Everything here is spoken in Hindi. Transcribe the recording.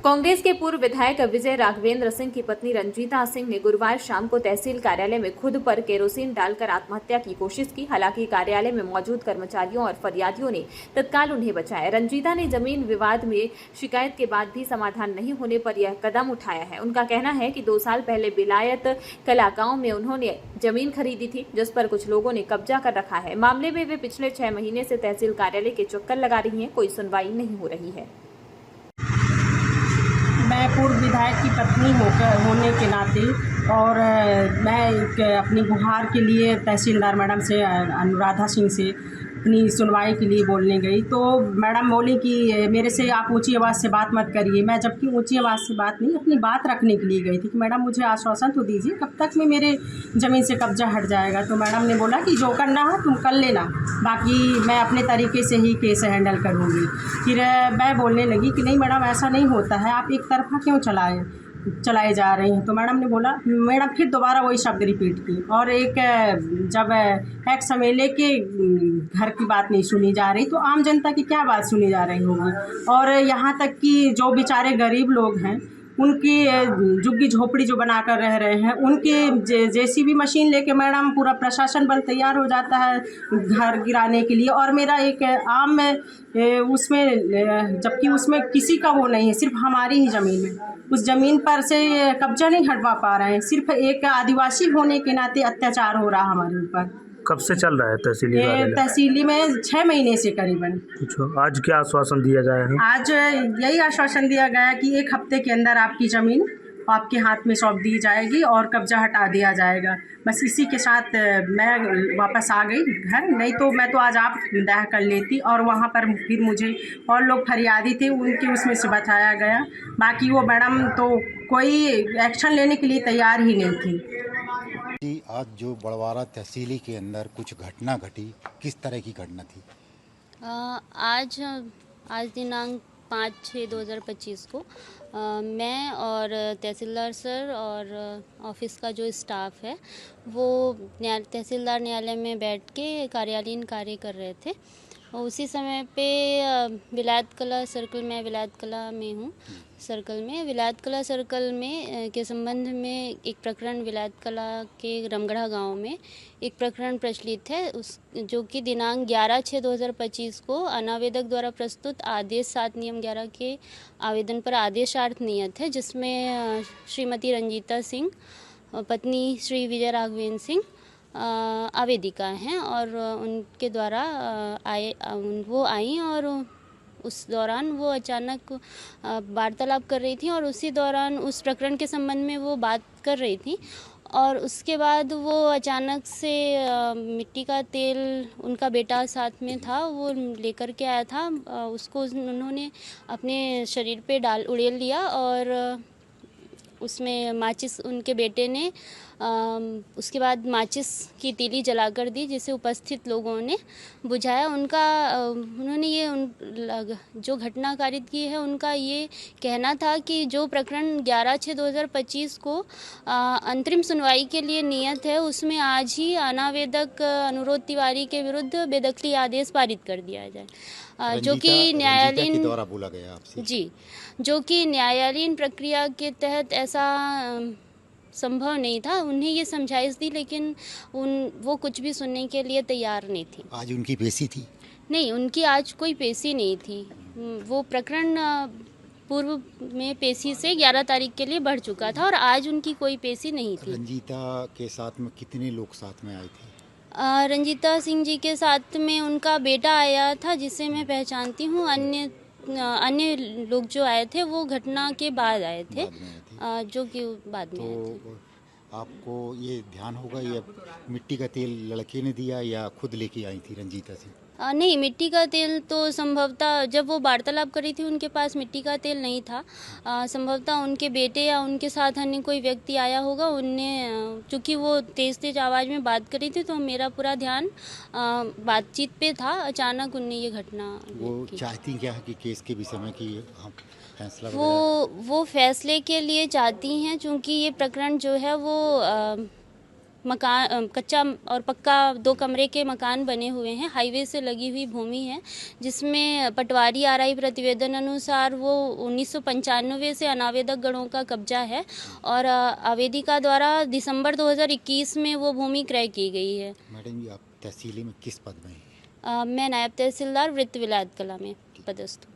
कांग्रेस के पूर्व विधायक विजय राघवेंद्र सिंह की पत्नी रंजीता सिंह ने गुरुवार शाम को तहसील कार्यालय में खुद पर केरोसिन डालकर आत्महत्या की कोशिश की। हालांकि कार्यालय में मौजूद कर्मचारियों और फरियादियों ने तत्काल उन्हें बचाया। रंजीता ने जमीन विवाद में शिकायत के बाद भी समाधान नहीं होने पर यह कदम उठाया है। उनका कहना है कि 2 साल पहले विलायत कला गांव में उन्होंने जमीन खरीदी थी, जिस पर कुछ लोगों ने कब्जा कर रखा है। मामले में वे पिछले 6 महीने से तहसील कार्यालय के चक्कर लगा रही हैं, कोई सुनवाई नहीं हो रही है। मैं पूर्व विधायक की पत्नी होने के नाते और मैं अपनी गुहार के लिए तहसीलदार मैडम से, अनुराधा सिंह से अपनी सुनवाई के लिए बोलने गई तो मैडम बोली कि मेरे से आप ऊंची आवाज़ से बात मत करिए। मैं जबकि ऊंची आवाज़ से बात नहीं, अपनी बात रखने के लिए गई थी कि मैडम मुझे आश्वासन तो दीजिए कब तक में मेरे ज़मीन से कब्जा हट जाएगा। तो मैडम ने बोला कि जो करना है तुम कर लेना, बाकी मैं अपने तरीके से ही केस हैंडल करूँगी। फिर मैं बोलने लगी कि नहीं मैडम ऐसा नहीं होता है, आप एक तरफा क्यों चलाए जा रहे हैं। तो मैडम ने बोला, मैडम फिर दोबारा वही शब्द रिपीट की और जब टैक्स एमएलए के घर की बात नहीं सुनी जा रही तो आम जनता की क्या बात सुनी जा रही होगी। और यहाँ तक कि जो बेचारे गरीब लोग हैं उनकी झुग्गी झोपड़ी जो बनाकर रह रहे हैं, उनके जेसीबी मशीन लेके मैडम पूरा प्रशासन बल तैयार हो जाता है घर गिराने के लिए। और मेरा एक आम उसमें, जबकि उसमें किसी का वो नहीं है, सिर्फ हमारी ही ज़मीन है, उस ज़मीन पर से कब्जा नहीं हटवा पा रहे हैं। सिर्फ एक आदिवासी होने के नाते अत्याचार हो रहा हमारे ऊपर। कब से चल रहा है तहसीली कार्यालय? तहसीली में 6 महीने से करीबन। अच्छा, आज क्या आश्वासन दिया गया है? आज यही आश्वासन दिया गया कि 1 हफ्ते के अंदर आपकी ज़मीन आपके हाथ में सौंप दी जाएगी और कब्जा हटा दिया जाएगा। बस इसी के साथ मैं वापस आ गई घर, नहीं तो मैं तो आज आप दाह कर लेती। और वहाँ पर फिर मुझे और लोग फरियादी थे, उनके उसमें से बचाया गया। बाकी वो मैडम तो कोई एक्शन लेने के लिए तैयार ही नहीं थी। जी, आज जो बड़वारा तहसीली के अंदर कुछ घटना घटी, किस तरह की घटना थी? आज दिनांक 5/6/2025 को मैं और तहसीलदार सर और ऑफिस का जो स्टाफ है वो तहसीलदार न्यायालय में बैठ के कार्यालयीन कार्य कर रहे थे। और उसी समय पे विलायत कला सर्कल, मैं विलायत कला में हूँ सर्कल में, विलायत कला सर्कल में के संबंध में एक प्रकरण विलायत कला के रमगढ़ा गांव में एक प्रकरण प्रचलित है, उस जो कि दिनांक 11/6/2025 को अनावेदक द्वारा प्रस्तुत आदेश 7 नियम 11 के आवेदन पर आदेशार्थ नियत है, जिसमें श्रीमती रंजीता सिंह पत्नी श्री विजय राघवेंद्र सिंह आवेदिका हैं और उनके द्वारा वो आई और उस दौरान वो अचानक वार्तालाप कर रही थी और उसी दौरान उस प्रकरण के संबंध में वो बात कर रही थी। और उसके बाद वो अचानक से मिट्टी का तेल, उनका बेटा साथ में था, वो लेकर के आया था, उसको उन्होंने अपने शरीर पे उड़ेल लिया और उसमें माचिस उनके बेटे ने उसके बाद माचिस की तीली जलाकर दी, जिसे उपस्थित लोगों ने बुझाया। उन्होंने ये जो घटना कारित की है, उनका ये कहना था कि जो प्रकरण 11/6/2025 को अंतरिम सुनवाई के लिए नियत है, उसमें आज ही अनावेदक अनुरोध तिवारी के विरुद्ध बेदखली आदेश पारित कर दिया जाए, जो कि न्यायालयीन द्वारा बोला गया आपसे। जी, जो कि न्यायालयीन प्रक्रिया के तहत ऐसा संभव नहीं था। उन्हें ये समझाइश दी, लेकिन वो कुछ भी सुनने के लिए तैयार नहीं थी। आज उनकी पेशी थी? नहीं, उनकी आज कोई पेशी नहीं थी। वो प्रकरण पूर्व में पेशी से 11 तारीख के लिए बढ़ चुका था और आज उनकी कोई पेशी नहीं थी। रंजीता के साथ में कितने लोग साथ में आए थे? रंजीता सिंह जी के साथ में उनका बेटा आया था, जिसे मैं पहचानती हूँ। अन्य लोग जो आए थे वो घटना के बाद आए थे, जो कि बाद में आए थे। आपको ये ध्यान होगा, ये मिट्टी का तेल लड़के ने दिया या खुद लेके आई थी रंजीता सिंह? नहीं, मिट्टी का तेल तो संभवतः जब वो वार्तालाप करी थी उनके पास मिट्टी का तेल नहीं था। संभवतः उनके बेटे या उनके साथ अन्य कोई व्यक्ति आया होगा। उनने, चूँकि वो तेज़ आवाज़ में बात करी थी, तो मेरा पूरा ध्यान बातचीत पे था। अचानक उनने ये घटना वो चाहती क्या है कि केस के विषय में कि हम फैसला वो फैसले के लिए चाहती हैं, चूँकि ये प्रकरण जो है वो मकान कच्चा और पक्का 2 कमरे के मकान बने हुए हैं। हाईवे से लगी हुई भूमि है, जिसमें पटवारी आरआई प्रतिवेदन अनुसार वो 1995 से अनावेदक गणों का कब्जा है और आवेदिका द्वारा दिसंबर 2021 में वो भूमि क्रय की गई है। मैडम, ये आप तहसीली में किस पद में हैं? मैं नायब तहसीलदार वृत्त विलायत कला में पदस्थ हूँ।